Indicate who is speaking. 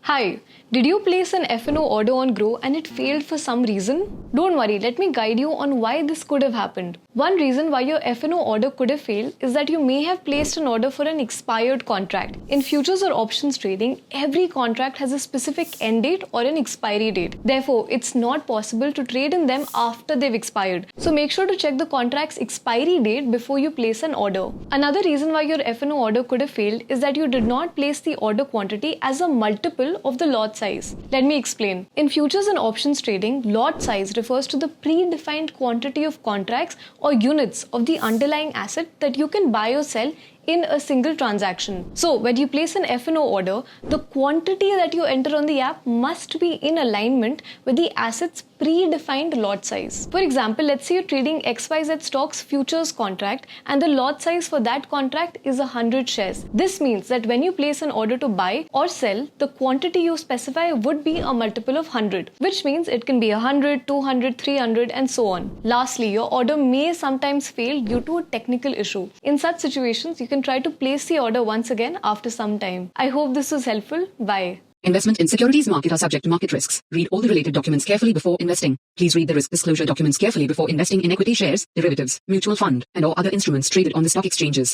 Speaker 1: Hi, did you place an F&O order on Groww and it failed for some reason? Don't worry, let me guide you on why this could have happened. One reason why your F&O order could have failed is that you may have placed an order for an expired contract. In futures or options trading, every contract has a specific end date or an expiry date. Therefore, it's not possible to trade in them after they've expired. So make sure to check the contract's expiry date before you place an order. Another reason why your F&O order could have failed is that you did not place the order quantity as a multiple of the lot size. Let me explain. In futures and options trading, lot size refers to the predefined quantity of contracts or units of the underlying asset that you can buy or sell in a single transaction. So when you place an F&O order, the quantity that you enter on the app must be in alignment with the asset's predefined lot size. For example, let's say you're trading XYZ stocks futures contract and the lot size for that contract is 100 shares. This means that when you place an order to buy or sell, the quantity you specify would be a multiple of 100, which means it can be 100, 200, 300 and so on. Lastly, your order may sometimes fail due to a technical issue. In such situations, you can try to place the order once again after some time. I hope this was helpful. Bye.
Speaker 2: Investment in securities market are subject to market risks. Read all the related documents carefully before investing. Please read the risk disclosure documents carefully before investing in equity shares, derivatives, mutual fund, and or other instruments traded on the stock exchanges.